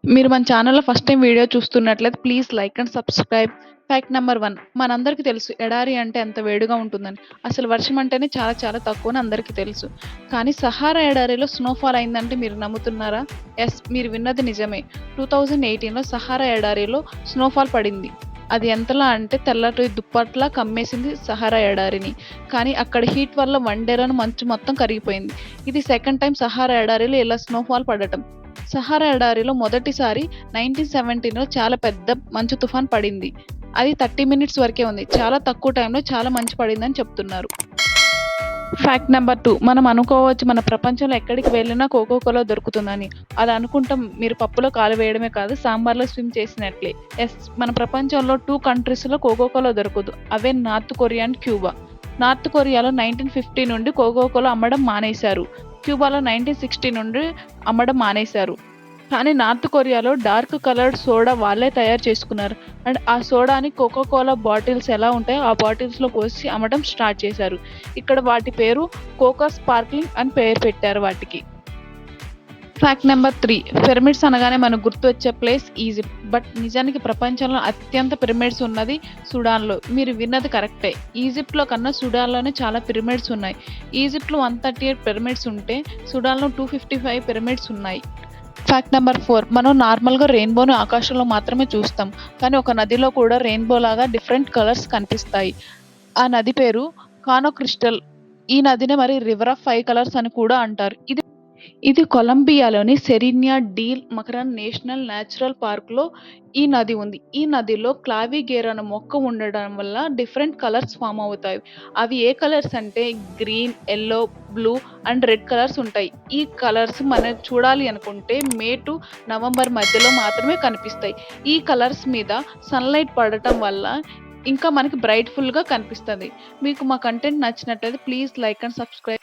మీరు మన ఛానల్‌లో ఫస్ట్ టైమ్ వీడియో చూస్తున్నట్లయితే please like and subscribe. Fact number 1, మనందరికీ తెలుసు ఎడారి అంటే ఎంత వేడిగా ఉంటుందని. అసలు వర్షం అంటేనే చాలా చాలా తక్కువని అందరికీ తెలుసు. కానీ సహారా ఎడారిలో స్నోఫాల్ అయిందంటే మీరు నమ్ముతున్నారా? యెస్, మీరు విన్నది నిజమే. 2018లో సహారా ఎడారిలో స్నోఫాల్ పడింది. అది ఎంతలా అంటే తెల్లటి దుప్పట్లా కమ్మేసింది సహారా ఎడారిని. కానీ అక్కడ హీట్ వల్ల వండేలోని మంచు మొత్తం కరిగిపోయింది. ఇది సెకండ్ టైం సహారా ఎడారిలో ఇలా స్నోఫాల్ పడటం. సహారా ఎడారిలో మొదటిసారి 1917లో చాలా పెద్ద మంచు తుఫాన్ పడింది. అది 30 మినిట్స్ వరకే ఉంది. చాలా తక్కువ టైంలో చాలా మంచు పడిందని చెప్తున్నారు. ఫ్యాక్ట్ నెంబర్ 2, మనం అనుకోవచ్చు మన ప్రపంచంలో ఎక్కడికి వెళ్ళినా కోకో కోలా దొరుకుతుందని. అది అనుకుంటాం మీరు పప్పులో కాలు వేయడమే కాదు, సాంబార్లో స్విమ్ చేసినట్లే. ఎస్, మన ప్రపంచంలో 2 కంట్రీస్లో కోకో కోలా దొరకదు. అవే North Korea and Cuba. North కొరియాలో 1950 నుండి కోకో కోలా అమ్మడం మానేశారు. క్యూబాలో 1960 నుండి అమ్మడం మానేశారు. కానీ నార్త్ కొరియాలో డార్క్ కలర్డ్ సోడా వాళ్ళే తయారు చేసుకున్నారు. అండ్ ఆ సోడాని కోకో కోలా బాటిల్స్ ఎలా ఉంటాయో ఆ బాటిల్స్లో పోసి అమ్మడం స్టార్ట్ చేశారు. ఇక్కడ వాటి పేరు కోకా స్పార్క్లింగ్ అని పేరు పెట్టారు వాటికి. ఫ్యాక్ట్ నెంబర్ 3, పిరమిడ్స్ అనగానే మనకు గుర్తు వచ్చే ప్లేస్ ఈజిప్ట్. బట్ నిజానికి ప్రపంచంలో అత్యంత పిరమిడ్స్ ఉన్నది సుడాన్లో. మీరు విన్నది కరెక్టే. ఈజిప్ట్లో కన్నా సుడాన్లోనే చాలా పిరమిడ్స్ ఉన్నాయి. ఈజిప్ట్లో 138 పిరమిడ్స్ ఉంటే సుడాన్లో 255 పిరమిడ్స్ ఉన్నాయి. ఫ్యాక్ట్ నెంబర్ 4, మనం నార్మల్గా రెయిన్బోను ఆకాశంలో మాత్రమే చూస్తాం. కానీ ఒక నదిలో కూడా రెయిన్బో లాగా డిఫరెంట్ కలర్స్ కనిపిస్తాయి. ఆ నది పేరు కానో క్రిస్టల్. ఈ నదిని మరి రివర్ ఆఫ్ 5 కలర్స్ అని కూడా అంటారు. ఇది కొలంబియాలోని సెరీనియా డీల్ మకరన్ నేషనల్ న్యాచురల్ పార్క్లో ఈ నది ఉంది. ఈ నదిలో క్లావిగేర్ అనే మొక్క ఉండడం వల్ల డిఫరెంట్ కలర్స్ ఫామ్ అవుతాయి. అవి ఏ కలర్స్ అంటే green, yellow, blue and red colours ఉంటాయి. ఈ కలర్స్ మనం చూడాలి అనుకుంటే మే టు నవంబర్ మధ్యలో మాత్రమే కనిపిస్తాయి. ఈ కలర్స్ మీద సన్లైట్ పడటం వల్ల ఇంకా మనకి బ్రైట్ఫుల్గా కనిపిస్తుంది. మీకు మా కంటెంట్ నచ్చినట్లయితే ప్లీజ్ లైక్ అండ్ సబ్స్క్రైబ్.